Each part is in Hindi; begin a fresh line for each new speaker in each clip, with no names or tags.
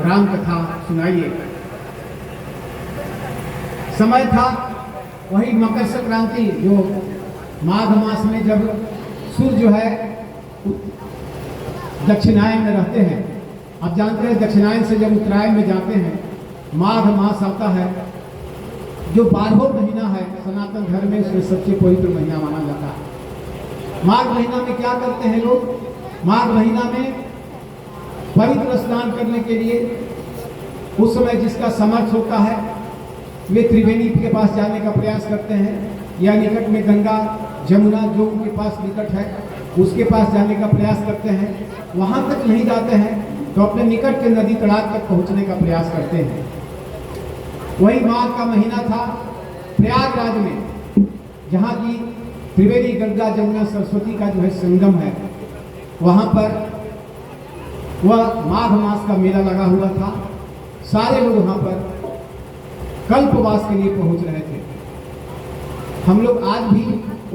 राम कथा सुनाइए। समय था वही मकर संक्रांति, जो माघ मास में जब सूर्य जो है दक्षिणायन में रहते हैं। आप जानते हैं दक्षिणायन से जब उत्तरायण में जाते हैं, माघ मास आता है जो 12वां महीना है सनातन धर्म में, उसमें सबसे पवित्र महीना माना जाता है। माघ महीना में क्या करते हैं लोग? माघ महीना में पवित्र स्नान करने के लिए उस समय जिसका समर्थ होता है वे त्रिवेणी के पास जाने का प्रयास करते हैं, या निकट में गंगा जमुना जो उनके पास निकट है उसके पास जाने का प्रयास करते हैं। वहाँ तक नहीं जाते हैं तो अपने निकट के नदी तड़ाक तक पहुँचने का प्रयास करते हैं। वही माघ का महीना था प्रयागराज में, जहाँ की त्रिवेणी गंगा जमुना सरस्वती का जो है संगम है, वहाँ पर वह माघ मास का मेला लगा हुआ था। सारे लोग वहाँ पर कल्पवास के लिए पहुँच रहे थे। हम लोग आज भी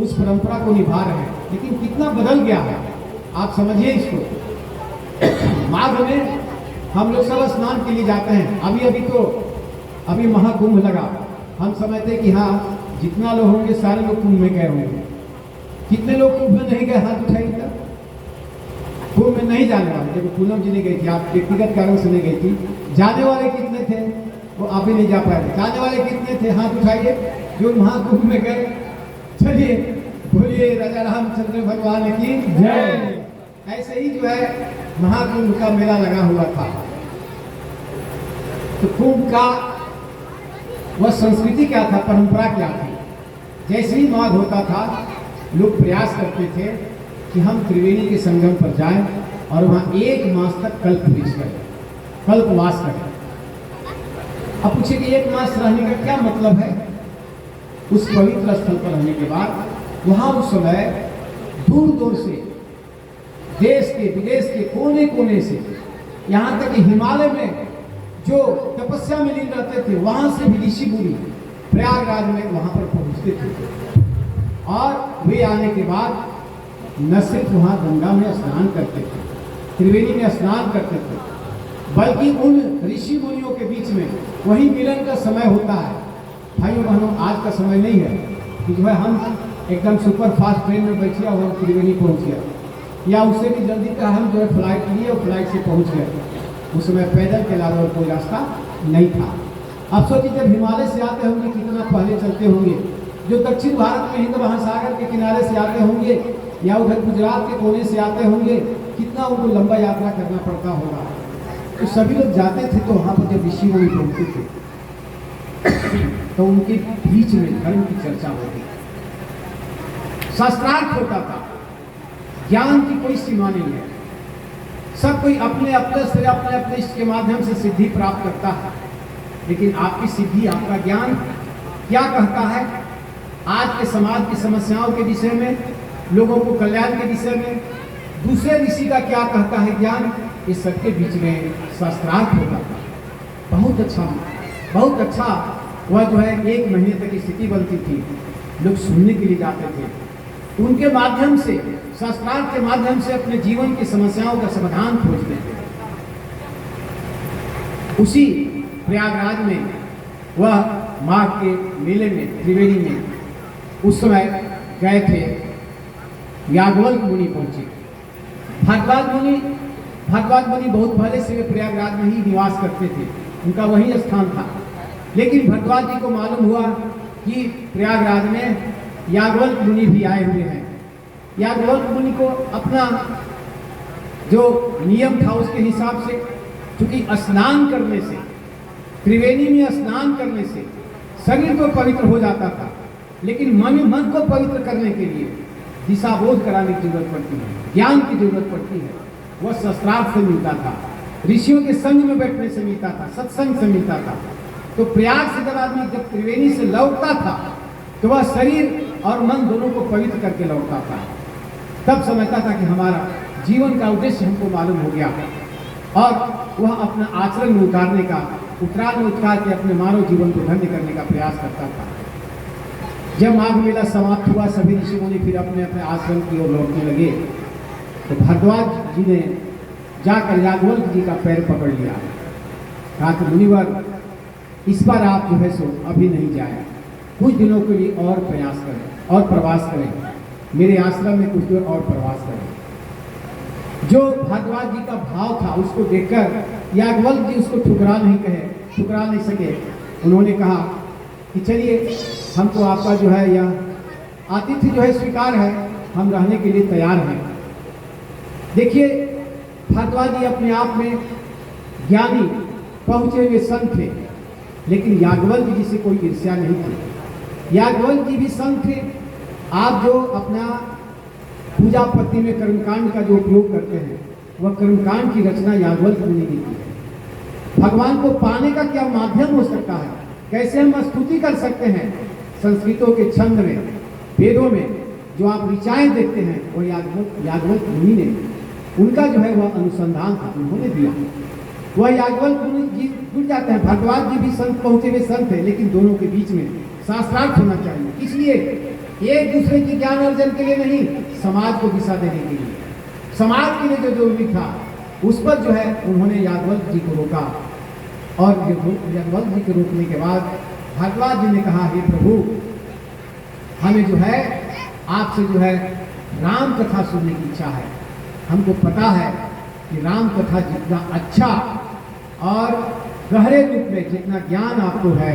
उस परंपरा को निभा रहे हैं, लेकिन कितना बदल गया है आप समझिए इसको। माघ में हम लोग सब स्नान के लिए जाते हैं। अभी महाकुंभ लगा, हम समझते कि हाँ जितना लोग होंगे सारे लोग कुंभ में गए होंगे। कितने लोग कुंभ में नहीं गए? हाथ उठाइए। कुंभ में नहीं जाने वाले, जब पूनम जी ने गई थी, आप व्यक्तिगत कारण से नहीं गई थी। जाने वाले कितने थे? वो आप ही नहीं जा पाए। जाने वाले कितने थे? हाथ उठाइए जो महाकुंभ में गए। चलिए बोलिए राजा रामचंद्र भगवान की जय। ऐसे ही जो है महाकुंभ का मेला लगा हुआ था। तो कुंभ का वह संस्कृति क्या था, परंपरा क्या थी? जैसे ही माघ होता था लोग प्रयास करते थे कि हम त्रिवेणी के संगम पर जाएं और वहाँ 1 मास तक कल्पवास करें। अब पूछे कि 1 मास रहने का क्या मतलब है? उस पवित्र स्थल पर रहने के बाद वहाँ उस समय दूर दूर से देश के विदेश के कोने कोने से, यहाँ तक कि हिमालय में जो तपस्या में लीन रहते थे वहाँ से भी ऋषि मुनि प्रयागराज में वहाँ पर पहुँचते थे। और वे आने के बाद न सिर्फ वहाँ गंगा में स्नान करते थे, त्रिवेणी में स्नान करते थे, बल्कि उन ऋषि मुनियों के बीच में वही मिलन का समय होता है। भाइयों बहनों, आज का समय नहीं है कि जो है हम एकदम सुपर फास्ट ट्रेन में बैठे और हम त्रिवेणी पहुँच गए, या उससे भी जल्दी का हम जो है फ्लाइट लिए और फ्लाइट से पहुँच गए। उस समय पैदल के अलावा और कोई रास्ता नहीं था। अब सोचिए जब हिमालय से आते होंगे कितना पहले चलते होंगे। जो दक्षिण भारत में हिंद महासागर के किनारे से आते होंगे या उधर गुजरात के कोने से आते होंगे, कितना उनको लंबा यात्रा करना पड़ता होगा। तो सभी लोग जाते थे तो वहाँ पर जब ऋषि मुनि पहुँचते थे तो उनके बीच में धर्म की चर्चा होती, शास्त्रार्थ होता था। ज्ञान की कोई सीमा नहीं है, सब कोई अपने अपने इष्ट के माध्यम से सिद्धि प्राप्त करता है। लेकिन आपकी सिद्धि, आपका ज्ञान क्या कहता है आज के समाज की समस्याओं के विषय में, लोगों को कल्याण के विषय में, दूसरे ऋषि का क्या कहता है ज्ञान, इस सबके बीच में शास्त्रार्थ होता था। बहुत अच्छा वह जो है 1 महीने तक की स्थिति बनती थी। लोग सुनने के लिए जाते थे, उनके माध्यम से, शास्त्रार्थ के माध्यम से अपने जीवन की समस्याओं का समाधान खोजते थे। उसी प्रयागराज में वह माघ के मेले में, त्रिवेणी में उस समय गए थे। याज्ञवल्क्य मुनि पहुंचे। भागवत मुनि बहुत पहले से वे प्रयागराज में ही निवास करते थे, उनका वही स्थान था। लेकिन भरद्वाज जी को मालूम हुआ कि प्रयागराज में याज्ञवल्क्य मुनि भी आए हुए हैं। याज्ञवल्क्य मुनि को अपना जो नियम था उसके हिसाब से, क्योंकि स्नान करने से, त्रिवेणी में स्नान करने से शरीर तो पवित्र हो जाता था, लेकिन मन को पवित्र करने के लिए दिशाबोध कराने की जरूरत पड़ती है, ज्ञान की जरूरत पड़ती है। वह शास्त्रार्थ से मिलता था, ऋषियों के संग में बैठने से मिलता था, सत्संग से मिलता था। तो प्रयाग से जब आदमी जब त्रिवेणी से लौटता था तो वह शरीर और मन दोनों को पवित्र करके लौटता था। तब समझता था कि हमारा जीवन का उद्देश्य हमको मालूम हो गया, और वह अपना आचरण में उतारने का, उत्तराल में उतार के अपने मानव जीवन को धन्य करने का प्रयास करता था। जब माघ मेला समाप्त हुआ, सभी ऋषि मुनि फिर अपने अपने आश्रम की ओर लौटने लगे, तो भरद्वाज जी ने जाकर याज्ञवल्क्य जी का पैर पकड़ लिया कहा कि मुनिवर इस बार आप जो है सो अभी नहीं जाए, कुछ दिनों के लिए और प्रयास करें और प्रवास करें, मेरे आश्रम में कुछ देर और प्रवास करें। जो भारद्वाज जी का भाव था उसको देखकर याज्ञवल्क्य जी उसको ठुकरा नहीं सके। उन्होंने कहा कि चलिए हमको आपका जो है यह आतिथ्य जो है स्वीकार है, हम रहने के लिए तैयार हैं। देखिए भारद्वाज जी अपने आप में ज्ञानी पहुंचे हुए संत थे, लेकिन याज्ञवल्क्य जी से कोई ईर्ष्या नहीं थी। याज्ञवल्क्य जी भी संत थे। आप जो अपना पूजा पत्ति में कर्मकांड का जो उपयोग करते हैं वह कर्मकांड की रचना याज्ञवल्क्य मुनि ने की है। भगवान को पाने का क्या माध्यम हो सकता है, कैसे हम स्तुति कर सकते हैं। संस्कृतों के छंद में, वेदों में जो आप ऋचाएं देखते हैं वो याज्ञवल्क्य मुनि ने, उनका जो है वह अनुसंधान था, उन्होंने दिया। वह याज्ञवल्क्य मुनि जी जुड़ जाते हैं। भारद्वाज जी भी संत पहुंचे हुए संत है, लेकिन दोनों के बीच में शास्त्रार्थ होना चाहिए। इसलिए एक दूसरे की ज्ञान अर्जन के लिए नहीं, समाज को दिशा देने के लिए, समाज के लिए जो जरूरी था उस पर जो है उन्होंने याज्ञवल्क्य जी को रोका। और याज्ञवल्क्य जी को रोकने के बाद भारद्वाज जी ने कहा, हे प्रभु, हमें जो है आपसे जो है राम कथा सुनने की इच्छा है। हमको पता है कि राम कथा जितना अच्छा और गहरे रूप में जितना ज्ञान आपको है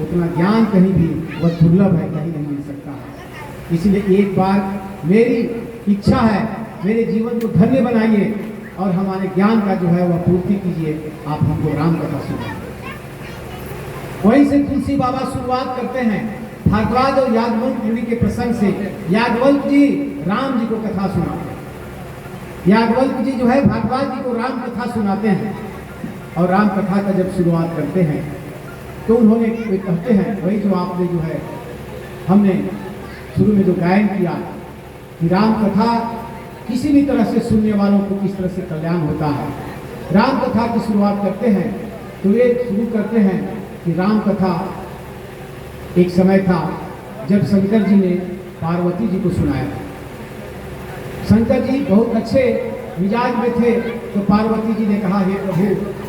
उतना ज्ञान कहीं भी वह दुर्लभ है, कहीं नहीं मिल सकता है। इसलिए एक बार मेरी इच्छा है, मेरे जीवन को धन्य बनाइए और हमारे ज्ञान का जो है वह पूर्ति कीजिए, आप हमको राम कथा सुनाइए। वहीं से तुलसी बाबा शुरुआत करते हैं भारद्वाज और याज्ञवल्क्य मुनि के प्रसंग से। याज्ञवल्क्य जी राम जी को कथा सुनाते हैं। याज्ञवल्क्य जी जो है भारद्वाज जी को राम कथा सुनाते हैं और राम कथा का जब शुरुआत करते हैं तो उन्होंने कहते हैं वही जो आपने जो है हमने शुरू में जो गायन किया कि राम कथा किसी भी तरह से सुनने वालों को किस तरह से कल्याण होता है। राम कथा की शुरुआत करते हैं तो वे शुरू करते हैं कि राम कथा एक समय था जब शंकर जी ने पार्वती जी को सुनाया। शंकर जी बहुत अच्छे मिजाज में थे तो पार्वती जी ने कहा, हे प्रभु,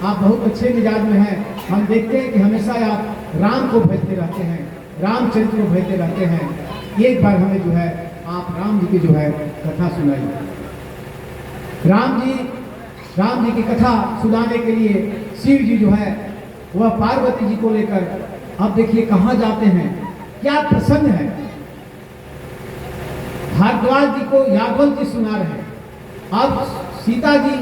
आप बहुत अच्छे मिजाज में हैं, हम देखते हैं कि हमेशा आप राम को भजते रहते हैं, रामचंद्र को भजते रहते हैं। एक बार हमें जो है आप राम जी की जो है कथा सुनाइए। राम जी की कथा सुनाने के लिए शिव जी जो है वह पार्वती जी को लेकर अब देखिए कहाँ जाते हैं, क्या प्रसन्न है। भारद्वाज जी को याज्ञवल्क्य जी सुना रहे हैं। अब सीता जी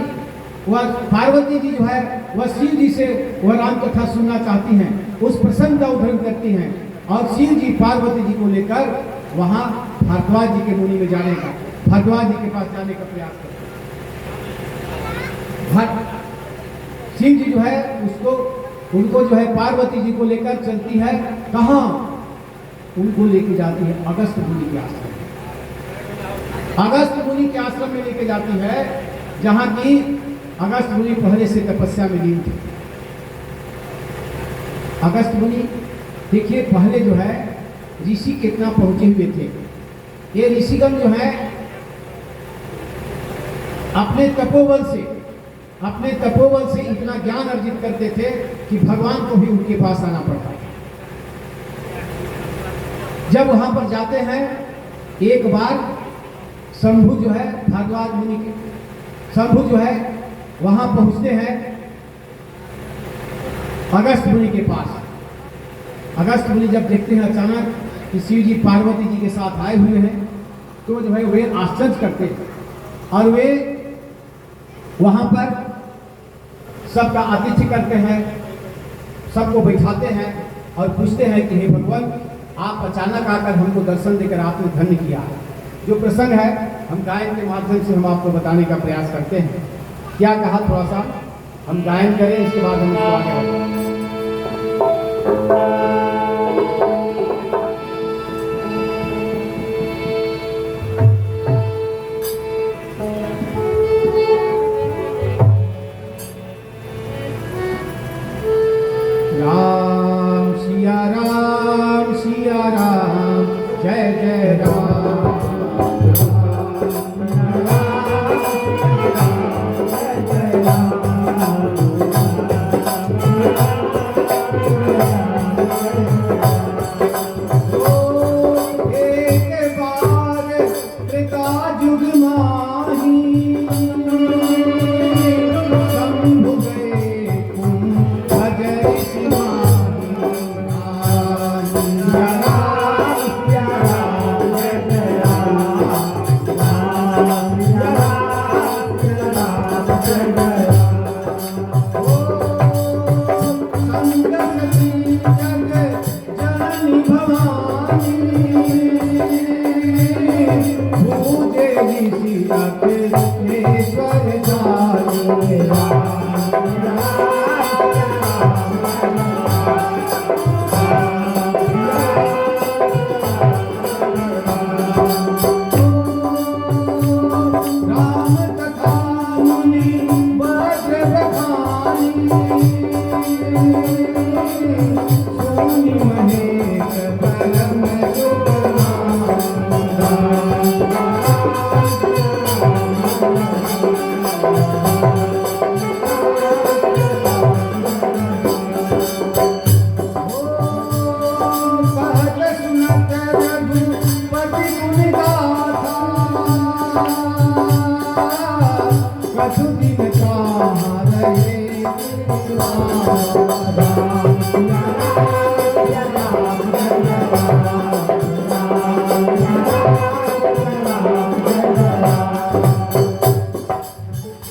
वह पार्वती जी जो है वह शिव जी से वह राम कथा सुनना चाहती हैं, उस प्रसंग का उद्धरण करती हैं और शिव जी पार्वती जी को लेकर वहां भारद्वाज जी के मुनि में जाने का, भारद्वाज जी के पास जाने का प्रयास करते हैं। शिव जी जो है उनको जो है पार्वती जी को लेकर चलती है, कहाँ उनको लेके जाती है अगस्त मुनि के आश्रम। अगस्त मुनि के आश्रम में लेके जाती है जहां की अगस्त मुनि पहले से तपस्या में लीन थे। अगस्त मुनि देखिए पहले जो है ऋषि कितना पहुंचे हुए थे। ये ऋषिगण जो है अपने तपोबल से इतना ज्ञान अर्जित करते थे कि भगवान को भी उनके पास आना पड़ता। जब वहां पर जाते हैं एक बार शंभु जो है भारद्वाज मुनि के शंभु जो है वहां पहुंचते हैं अगस्त मुनि के पास। अगस्त मुनि जब देखते हैं अचानक कि शिव जी पार्वती जी के साथ आए हुए हैं तो जो है वे आश्चर्य करते हैं और वे वहां पर सबका आतिथ्य करते हैं, सबको बैठाते हैं और पूछते हैं कि हे भगवान, आप अचानक आकर हमको दर्शन देकर आपने धन्य किया। जो प्रसंग है हम गायन के माध्यम से हम आपको बताने का प्रयास करते हैं। क्या कहा, थोड़ा सा हम गायन करें, इसके बाद हम इसको आगे बढ़ें। जय जय राम। जय जय राम।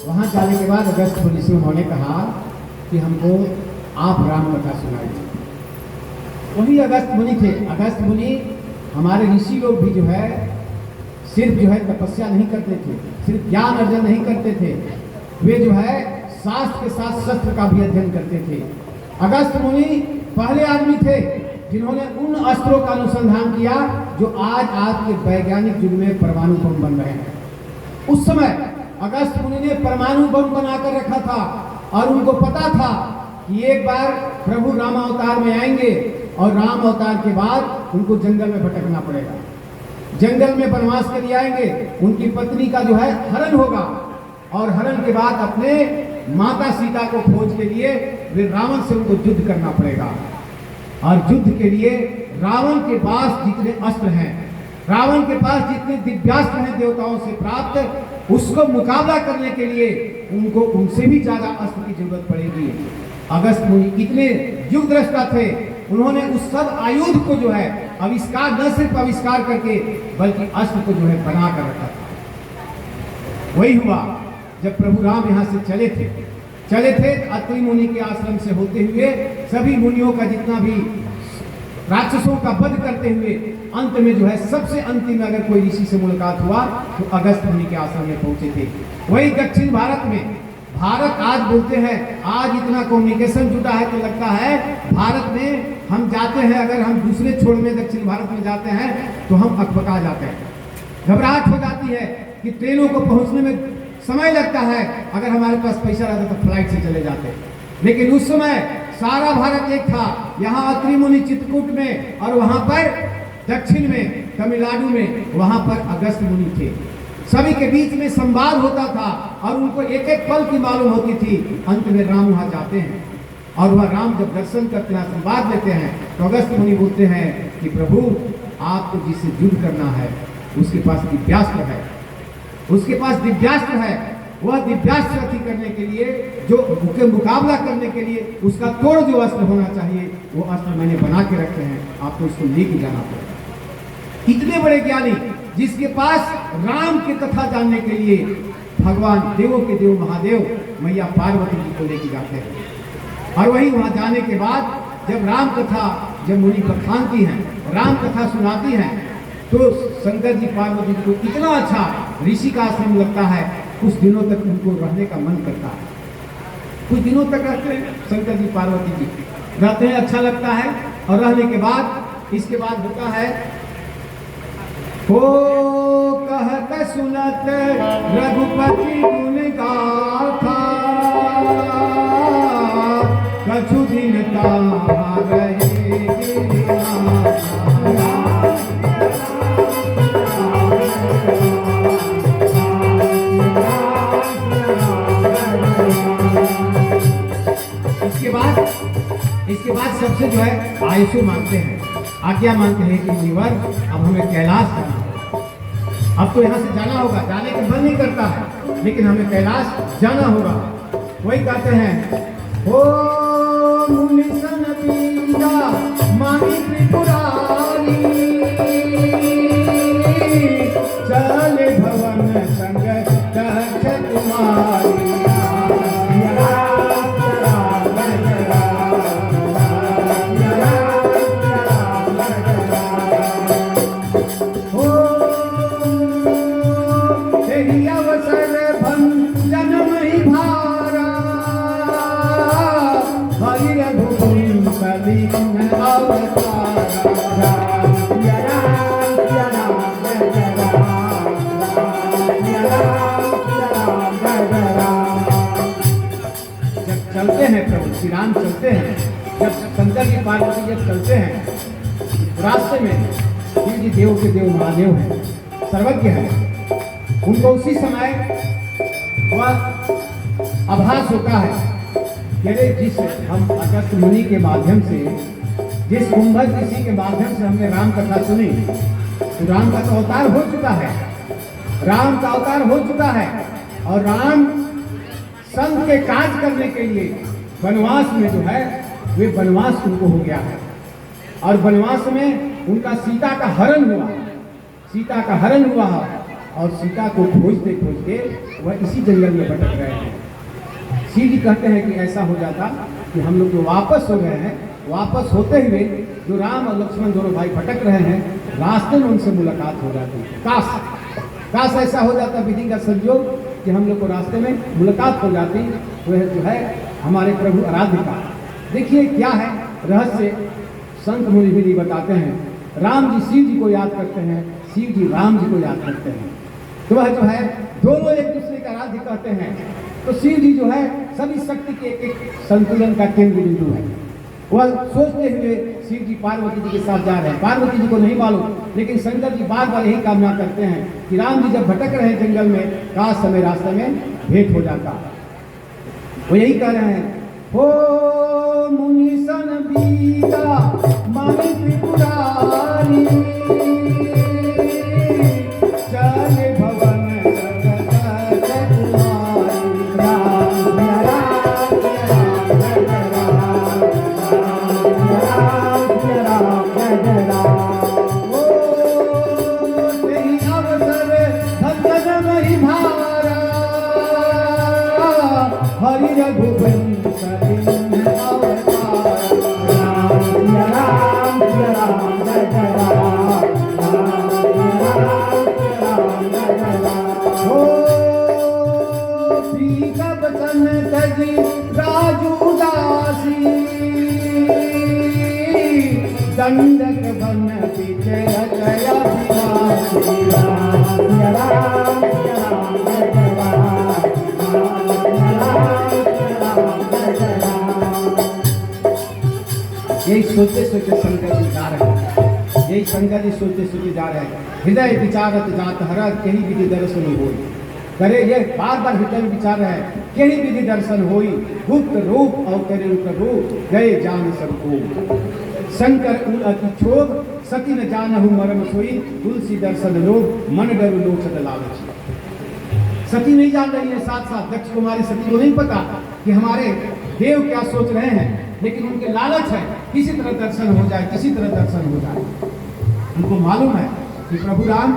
वहां जाने के बाद अगस्त मुनि से उन्होंने कहा कि हमको आप राम कथा सुनाइए। वही अगस्त मुनि थे। अगस्त मुनि हमारे ऋषि लोग भी जो है सिर्फ जो है तपस्या नहीं करते थे, सिर्फ ज्ञान अर्जन नहीं करते थे, वे जो है शास्त्र के साथ शस्त्र का भी अध्ययन करते थे। अगस्त मुनि पहले आदमी थे जिन्होंने उन अस्त्रों का अनुसंधान किया जो आज के वैज्ञानिक युग में परमाणु बम बन रहे हैं। उस समय अगस्त मुनि ने परमाणु बम बनाकर रखा था और उनको पता था कि एक बार प्रभु राम अवतार में आएंगे और राम अवतार के बाद उनको जंगल में भटकना पड़ेगा, जंगल में वनवास के लिए आएंगे, उनकी पत्नी का जो है हरण होगा और हरण के बाद अपने माता सीता को खोज के लिए वे रावण से उनको युद्ध करना पड़ेगा। और युद्ध के लिए रावण के पास जितने अस्त्र हैं, रावण के पास जितने दिव्यास्त्र हैं देवताओं से प्राप्त, उसको मुकाबला करने के लिए उनको उनसे भी ज्यादा अस्त्र की जरूरत पड़ेगी। अगस्त मुनि इतने युग दृष्टा थे, उन्होंने उस सब आयुध को जो है आविष्कार, न सिर्फ आविष्कार करके बल्कि अस्त्र को जो है बना कर रखा था। वही हुआ जब प्रभु राम यहाँ से चले थे अत्रि मुनि के आश्रम से होते हुए सभी मुनियों का जितना भी राक्षसों का वध करते हुए अंत में जो है सबसे अंतिम में अगर कोई ऋषि से मुलाकात हुआ तो अगस्त मुनि के आश्रम में पहुंचे थे। वही दक्षिण भारत में, भारत आज बोलते हैं, आज इतना कम्युनिकेशन जुटा है तो लगता है भारत में हम जाते हैं, अगर हम दूसरे छोर में दक्षिण भारत में जाते हैं तो हम अकबका जाते हैं, घबराहट हो जाती है कि ट्रेनों को पहुंचने में समय लगता है। अगर हमारे पास पैसा रहता तो फ्लाइट से चले जाते, लेकिन उस समय सारा भारत एक था। यहाँ अत्रि मुनि चित्रकूट में और वहां पर दक्षिण में तमिलनाडु में वहां पर अगस्त मुनि थे। सभी के बीच में संवाद होता था और उनको एक एक पल की मालूम होती थी। अंत में राम वहां जाते हैं और वह राम जब दर्शन करते हैं, संवाद लेते हैं तो अगस्त मुनि बोलते हैं कि प्रभु आपको जिससे युद्ध करना है उसके पास दिव्यास्त्र है, उसके पास दिव्यास्त्र है। वह दिव्यास्त्र अति करने के लिए, जो उसके मुकाबला करने के लिए उसका तोड़ जो अस्त्र होना चाहिए वो अस्त्र मैंने बना के रखे हैं, आपको उसको लेके जाना पड़ेगा। इतने बड़े ज्ञानी जिसके पास राम की कथा जानने के लिए भगवान देवों के देव महादेव मैया पार्वती जी को लेके जाते हैं। और वही वहां जाने के बाद जब राम कथा, जब मुनि बखानती हैं, राम कथा सुनाती हैं, तो शंकर जी पार्वती जी को इतना अच्छा ऋषि का आश्रम लगता है, कुछ दिनों तक उनको रहने का मन करता है। कुछ दिनों तक रहते हैं शंकर जी पार्वती जी, रहते हैं, अच्छा लगता है। और रहने के बाद इसके बाद होता है, हो कहत सुनत रघुपति गुण गाथा, कछु दिन ताहा रहे इसके बाद सबसे जो है आयुषु मांगते हैं, आज्ञा मांगते हैं कि मुनिवर अब हमें कैलाश जाना होगा। अब तो यहाँ से जाना होगा, जाने का मन नहीं करता है लेकिन हमें कैलाश जाना होगा। वही कहते हैं, ओ मुनि सन बीजा माही त्रिपुरारी, चले भवन संग दक्ष तुम्हारी। चलते हैं प्रभु श्री राम चलते हैं, जब शंकर जी पार्वती जब चलते हैं रास्ते में, शिव जी देव के देव महादेव हैं, सर्वज्ञ हैं, उनको उसी समय वह आभास होता है कि जिस हम अगस्त मुनि के माध्यम से, जिस कुंभज ऋषि के माध्यम से हमने राम कथा सुनी, तो राम का तो अवतार हो चुका है, राम का अवतार हो चुका है। और राम संत के काज करने के लिए वनवास में जो है वे वनवास उनको हो गया है, और वनवास में उनका सीता का हरण हुआ, सीता का हरण हुआ, और सीता को खोजते खोजते वह इसी जंगल में भटक रहे हैं। शिव जी कहते हैं कि ऐसा हो जाता कि हम लोग जो वापस हो गए हैं, वापस होते हुए जो राम और लक्ष्मण दोनों भाई भटक रहे हैं, रास्ते में उनसे मुलाकात हो जाती। काश ऐसा हो जाता विधि का संयोग कि हम लोग को रास्ते में मुलाकात हो जाती। वह जो है हमारे प्रभु आराध्य का, देखिए क्या है रहस्य, संत मुनि भी बताते हैं। राम जी शिव जी को याद करते हैं, शिव जी राम जी को याद करते हैं, तो वह जो है दोनों एक दूसरे का आराध्य कहते हैं। तो शिव जी जो है सभी शक्ति के एक संतुलन का केंद्र बिंदु है। वह सोचते हुए शिव जी पार्वती जी के साथ जा रहे हैं। पार्वती जी को नहीं मालूम, लेकिन शंकर जी बार बार यही कामना करते हैं कि राम जी जब भटक रहे हैं जंगल में, काश समय रास्ते में भेंट हो जाता। वो यही कह रहे हैं, हो मुनिसन बीता मानी त्रिपुरारी, चले भवन हरि रघुवंश राजू उदासी, दंडक बन पीछे यही सोचते सोचते शंकर जी जा रहे हैं, यही शंकर जी सोचते सोचते जा रहे हैं। हृदय विचारत जात हरत कहीं विधि दर्शन हो करे, ये बार बार हृदय में विचार रहे हैं, कहीं विधि दर्शन होई, गुप्त रूप और करे रूप गए जान सबको, शंकर उन अति क्षोभ सती न जानहु मरम सोई, तुलसी दर्शन लोभ मन डर लोक सद लालच। सती नहीं जान रही है, साथ साथ दक्ष कुमारी सती को नहीं पता कि हमारे देव क्या सोच रहे हैं, लेकिन उनके लालच है किसी तरह दर्शन हो जाए, किसी तरह दर्शन हो जाए। उनको मालूम है कि प्रभु राम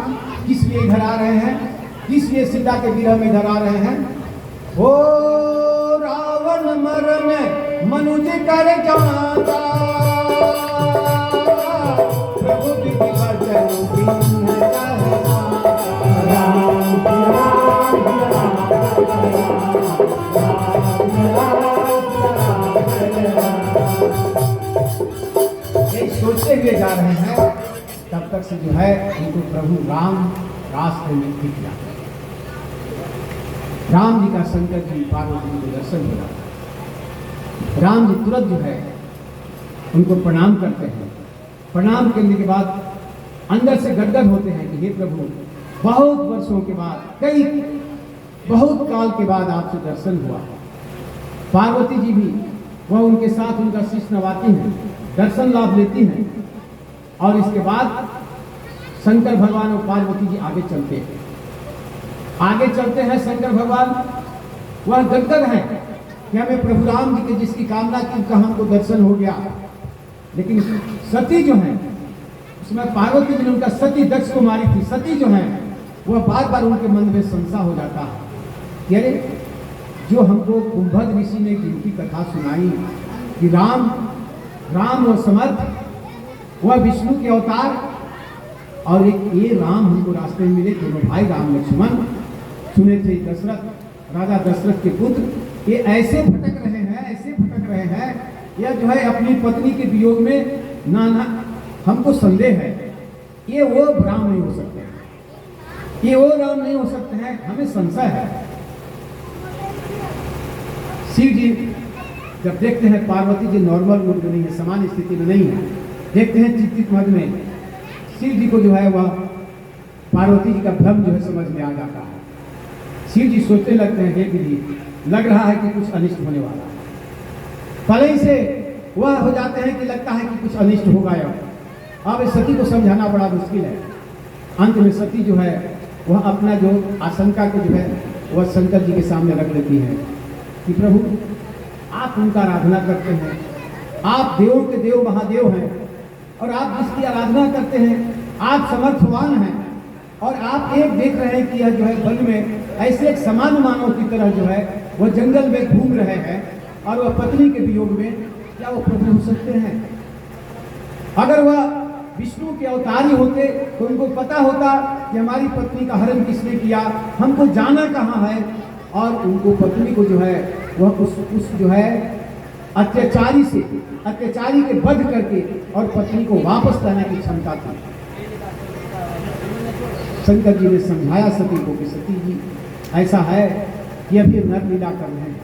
किस लिए इधर आ रहे हैं, किस लिए सीता के विरह में इधर आ रहे हैं। ओ रावण मरन मनुज कर जाता, प्रभु की वचन बिन सोचते हुए जा रहे हैं, तब तक से जो है उनको प्रभु राम रास्ते में दिख जाते हैं। राम जी का शंकर जी पार्वती जी को दर्शन हो जाता है। राम जी तुरंत जो है उनको प्रणाम करते हैं। प्रणाम करने के बाद अंदर से गदगद होते हैं कि हे प्रभु, बहुत वर्षों के बाद, बहुत काल के बाद आपसे दर्शन हुआ। पार्वती जी भी वह उनके साथ उनका शीश नवाती हैं, दर्शन लाभ लेती हैं, और इसके बाद शंकर भगवान और पार्वती जी आगे चलते हैं। आगे चलते हैं शंकर भगवान, वह गदगद है कि हमें प्रभु राम जी के जिसकी कामना की उनका हमको दर्शन हो गया। लेकिन सती जो है, उसमें पार्वती जी ने उनका सती दक्ष कुमारी थी, सती जो है वह बार बार उनके मन में संशय हो जाता है कि अरे जो हमको कुंभद ऋषि ने जिनकी कथा सुनाई कि राम व समर्थ, वह विष्णु के अवतार, और एक ये राम हमको रास्ते में मिले, दोनों भाई राम लक्ष्मण सुने थे, दशरथ राजा दशरथ के पुत्र, ये ऐसे भटक रहे हैं, ऐसे भटक रहे हैं, यह जो है अपनी पत्नी के वियोग में नाना हमको संदेह है, ये वो राम नहीं हो सकते हैं, ये वो राम नहीं हो सकते हैं, हमें संशय है। शिव जी जब देखते हैं पार्वती जी नॉर्मल मूड में नहीं है, सामान्य स्थिति में नहीं है, देखते हैं चिंतित मद में, शिव जी को जो है वह पार्वती जी का भ्रम जो है समझ में आ जाता है। शिव जी सोचने लगते हैं, हे विधि लग रहा है कि कुछ अनिष्ट होने वाला है। पहले ही से वह हो जाते हैं कि लगता है कि कुछ अनिष्ट होगा। अब इस सती को समझाना बड़ा मुश्किल है। अंत में सती जो है वह अपना जो आशंका को जो है वह शंकर जी के सामने रख देती है कि प्रभु आप आप उनका आराधना करते हैं, आप देवों के देव महादेव हैं और आप जिसकी आराधना करते हैं आप समर्थवान हैं और आप एक देख रहे हैं कि यह जो है वन में ऐसे एक समान मानव की तरह जो है वह जंगल में घूम रहे हैं और वह पत्नी के वियोग में क्या वो प्रभु हो सकते हैं? अगर वह विष्णु के अवतारी होते तो उनको पता होता कि हमारी पत्नी का हरण किसने किया, हमको जाना कहाँ है, और उनको पत्नी को जो है वह उस जो है अत्याचारी के वध करके और पत्नी को वापस लाने की क्षमता थी। शंकर जी ने समझाया सती को कि सती जी ऐसा है कि अभी नरलीला कर रहे हैं।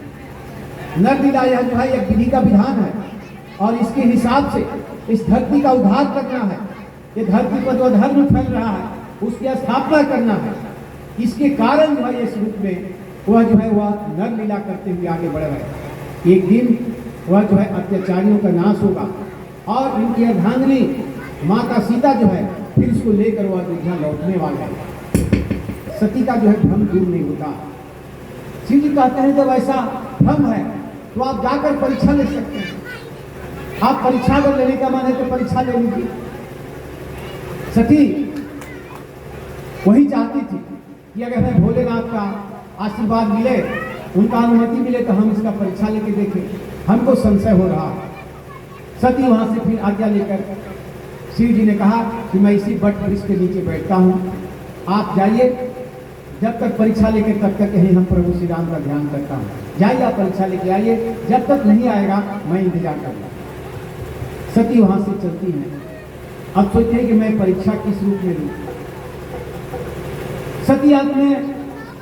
नरलीला यह जो है एक विधि का विधान है और इसके हिसाब से इस धरती का उद्धार करना है। ये धरती पर जो धर्म फैल रहा है उसकी स्थापना करना है। इसके कारण जो है इस रूप में वह जो है वह नरलीला करते हुए आगे बढ़ रहे हैं। एक दिन वह जो है अत्याचारियों का नाश होगा और इनकी अर्धांगिनी माता सीता जो है फिर उसको लेकर वह अयोध्या लौटने वाले हैं। सती का जो है भ्रम दूर नहीं होता। शिव जी कहते हैं जब ऐसा भ्रम है तो आप जाकर परीक्षा ले सकते हैं। आप परीक्षा अगर लेने का मन है तो परीक्षा ले लीजिए। सती वही चाहती थी कि अगर हमें भोलेनाथ का आशीर्वाद मिले, उनका अनुमति मिले तो हम इसका परीक्षा लेके देखें, हमको संशय हो रहा है। सती वहां से फिर आज्ञा लेकर शिव जी ने कहा कि मैं इसी बट वृक्ष के नीचे बैठता हूँ, आप जाइए, जब तक परीक्षा लेके तब तक यही हम प्रभु श्री राम का ध्यान करता हूँ। जाइए आप परीक्षा लेके आइए, जब तक नहीं आएगा मैं इंतजार करूँगा। सती वहां से चलती हैं। अब सोचते हैं कि मैं परीक्षा किस रूप में लूँ। सती अंत में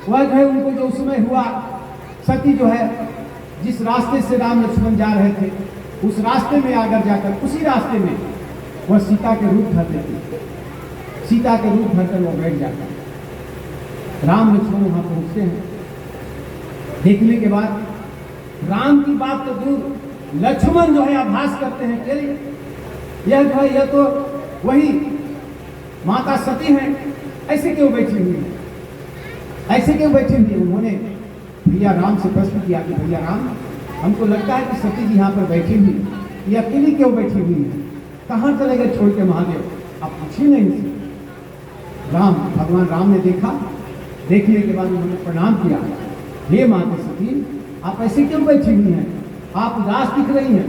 वह जो है उनको जो उसमें हुआ, सती जो है जिस रास्ते से राम लक्ष्मण जा रहे थे उस रास्ते में आकर जाकर उसी रास्ते में वह सीता के रूप धर लेती। सीता के रूप धरकर वह बैठ जाता। राम लक्ष्मण वहां पहुंचते हैं। देखने के बाद राम की बात तो दूर, लक्ष्मण जो है आभास करते हैं कि यह जो है यह तो वही माता सती है, ऐसे क्यों बैठी हुई है, ऐसे क्यों बैठी हुई है। उन्होंने भैया राम से प्रश्न किया कि भैया राम, हमको लगता है कि सती जी यहाँ पर बैठी हुई, ये अकेली क्यों बैठी हुई है, कहाँ चले गए छोड़ के महादेव, आप पूछिए नहीं इनसे। भगवान राम ने देखा, देखने के बाद उन्होंने प्रणाम किया, हे माता सती आप ऐसे क्यों बैठी हुई हैं, आप उदास दिख रही हैं,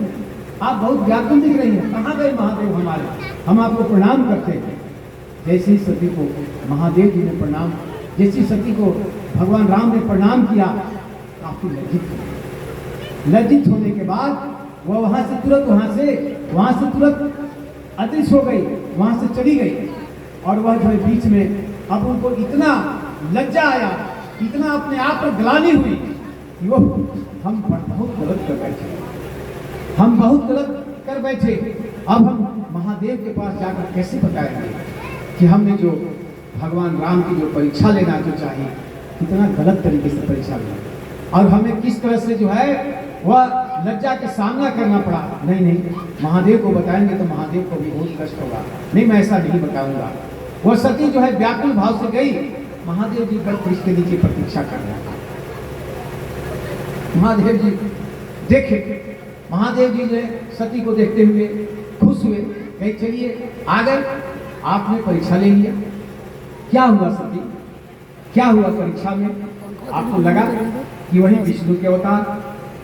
आप बहुत व्याकुल दिख रही हैं, कहाँ गए महादेव हमारे, हम आपको प्रणाम करते हैं। जैसी सती को महादेव जी ने प्रणाम, जैसी सती को भगवान राम ने प्रणाम किया, काफी लज्जित होने के बाद वह वहां से तुरंत अदृश्य हो गई, वहां से चली गई। और वह जो है बीच में अब उनको इतना लज्जा आया, इतना अपने आप पर ग्लानि हुई कि वो हम बहुत गलत कर बैठे, अब हम महादेव के पास जाकर कैसे बताएंगे कि हमने जो भगवान राम की जो परीक्षा लेना जो चाहिए कितना गलत तरीके से परीक्षा लेना, और हमें किस तरह से जो है वह लज्जा के सामना करना पड़ा। नहीं, महादेव को बताएंगे तो महादेव को भी बहुत कष्ट होगा, नहीं मैं ऐसा नहीं बताऊंगा। वह सती जो है व्याकुल भाव से गई, महादेव जी पर वृक्ष के नीचे प्रतीक्षा कर रहा था। महादेव जी देखे, महादेव जी ने सती को देखते हुए खुश हुए, कहे चलिए आ गए, आपने परीक्षा ले लिया। क्या हुआ सती, क्या हुआ परीक्षा में, आपको लगा कि वही विष्णु के अवतार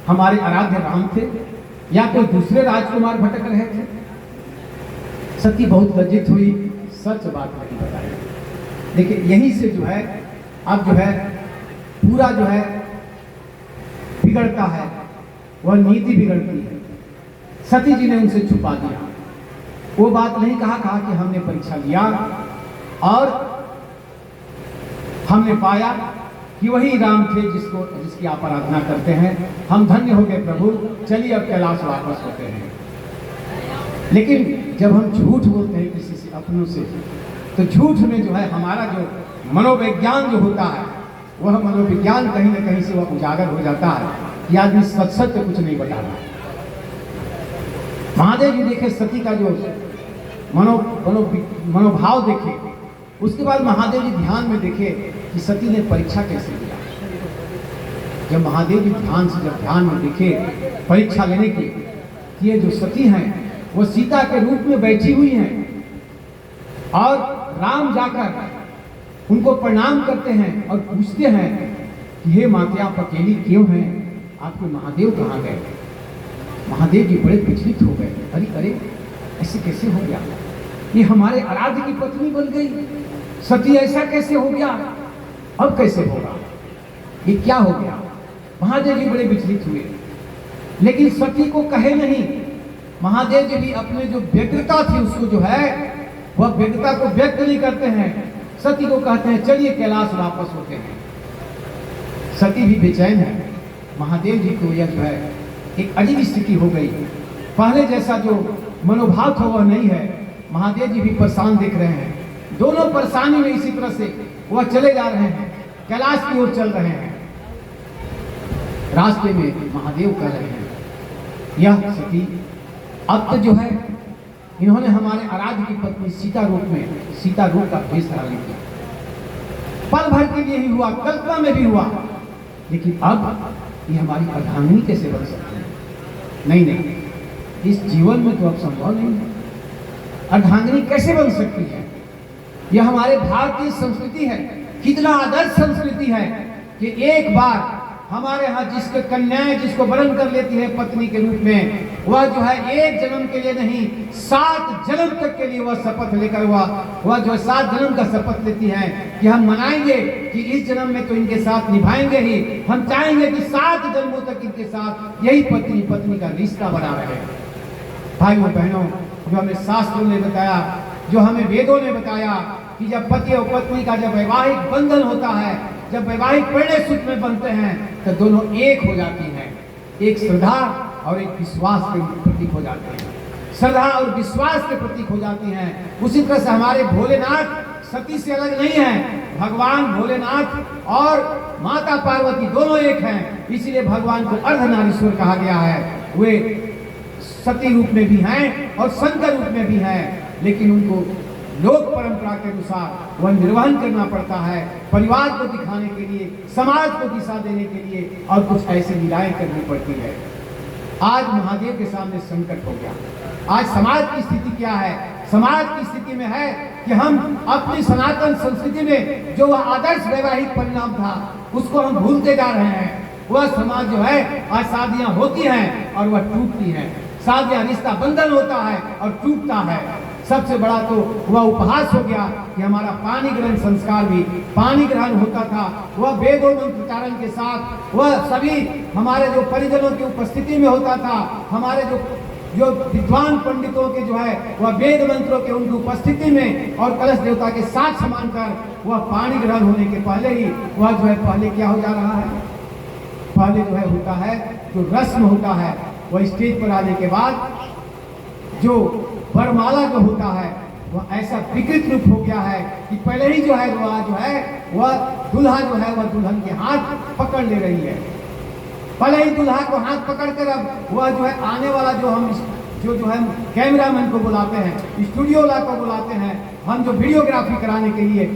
हमारे आराध्य राम थे या कोई दूसरे राजकुमार भटक रहे थे। सती बहुत लज्जित हुई, सच बात नहीं बताई। देखिए यहीं से जो है अब जो है पूरा जो है बिगड़ता है, वह नीति बिगड़ती है। सती जी ने उनसे छुपा दिया, वो बात नहीं कहा कि हमने परीक्षा लिया और हमने पाया कि वही राम थे जिसकी आप आराधना करते हैं, हम धन्य हो गए प्रभु, चलिए अब कैलाश वापस होते हैं। लेकिन जब हम झूठ बोलते हैं किसी से, अपनों से, तो झूठ में जो है हमारा जो मनोविज्ञान जो होता है वह मनोविज्ञान कहीं ना कहीं से वह उजागर हो जाता है कि आदमी सच कुछ नहीं बता रहा। महादेव जी देखे सती का जो मनोभाव देखे, उसके बाद महादेव जी ध्यान में देखे कि सती ने परीक्षा कैसे दिया। जब महादेव जी ध्यान से जब ध्यान में देखे परीक्षा लेने की कि ये जो सती हैं वो सीता के रूप में बैठी हुई हैं और राम जाकर उनको प्रणाम करते हैं और पूछते हैं कि हे माता आप अकेली क्यों हैं, आपके महादेव कहाँ गए। महादेव जी बड़े विचलित हो गए, अरे अरे ऐसे कैसे हो गया, ये हमारे आराध्य की पत्नी बन गई, सती ऐसा कैसे हो गया, अब कैसे होगा, ये क्या हो गया। महादेव जी बड़े विचलित हुए, लेकिन सती को कहे नहीं। महादेव जी भी अपने जो व्यग्रता थी उसको जो है वह व्यग्रता को व्यक्त नहीं करते हैं। सती को कहते हैं चलिए कैलाश वापस होते हैं। सती भी बेचैन है, महादेव जी को यह जो है एक अजीब स्थिति हो गई, पहले जैसा जो मनोभाव था वह नहीं है। महादेव जी भी परेशान दिख रहे हैं, दोनों परेशानी में इसी तरह से वह चले जा रहे हैं, कैलाश की ओर चल रहे हैं। रास्ते में महादेव कह रहे हैं यह सती अब तो जो है इन्होंने हमारे आराध्य की पत्नी सीता रूप का भेष धारण किया, पल भर के लिए ही हुआ, कल्पना में भी हुआ, लेकिन अब ये हमारी अर्धांगिनी कैसे बन सकती है। नहीं नहीं, इस जीवन में तो अब संभव नहीं है, अर्धांगिनी कैसे बन सकती है। यह हमारे भारतीय संस्कृति है, कितना आदर्श संस्कृति है कि एक बार हमारे यहाँ जिसके कन्याएं जिसको वरण कर लेती है पत्नी के रूप में, वह जो है एक जन्म के लिए नहीं 7 जन्म तक के लिए वह शपथ लेकर वह जो 7 जन्म का शपथ लेती है कि हम मनाएंगे कि इस जन्म में तो इनके साथ निभाएंगे ही, हम चाहेंगे कि 7 जन्मों तक इनके साथ यही पत्नी का रिश्ता बना रहे। भाइयों बहनों, जो हमें शास्त्रों ने बताया, जो हमें वेदों ने बताया कि जब पति और पत्नी का जब वैवाहिक बंधन होता है, जब वैवाहिक परिणय सूत्र में बनते हैं तो दोनों एक हो जाती हैं, एक श्रद्धा और एक विश्वास के प्रतीक हो जाते हैं, श्रद्धा और विश्वास के प्रतीक हो जाती हैं। उसी तरह से हमारे भोलेनाथ सती से अलग नहीं है, भगवान भोलेनाथ और माता पार्वती दोनों एक हैं, इसीलिए भगवान को अर्धनारीश्वर कहा गया है। वे सती रूप में भी हैं और शंकर रूप में भी हैं, लेकिन उनको लोक परंपरा के अनुसार वह निर्वहन करना पड़ता है, परिवार को दिखाने के लिए, समाज को दिशा देने के लिए, और कुछ ऐसी लीलाएं करनी पड़ती है। आज महादेव के सामने संकट हो गया। आज समाज की स्थिति क्या है? समाज की स्थिति में है कि हम अपनी सनातन संस्कृति में जो वह आदर्श वैवाहिक परिणाम था उसको हम भूलते जा रहे हैं। वह समाज जो है आज शादियां होती हैं और वह टूटती हैं, शादियां रिश्ता बंधन होता है और टूटता है। सबसे बड़ा तो वह उपहास हो गया कि हमारा पानी ग्रहण संस्कार भी पानी ग्रहण होता था, वह वेद और मंत्रोच्चारण के साथ, वह सभी हमारे जो परिजनों की उपस्थिति में होता था, हमारे जो विद्वान पंडितों के जो है वह वेद मंत्रों के उनकी उपस्थिति में और कलश देवता के साथ समान कर वह पानी ग्रहण होने के पहले ही वह जो है पहले क्या हो जा रहा है, पहले जो है होता है जो रस्म होता है वह स्टेज पर आने के बाद जो वरमाला जो होता है वह ऐसा विकृत रूप हो गया है कि पहले ही जो है वह दुल्हा जो है वह दुल्हन के हाथ पकड़ ले रही है। पहले ही दुल्हा को हाथ पकड़कर अब वह जो है आने वाला जो है कैमरामैन को बुलाते हैं, स्टूडियो वाला को बुलाते हैं, हम जो वीडियोग्राफी कराने के लिए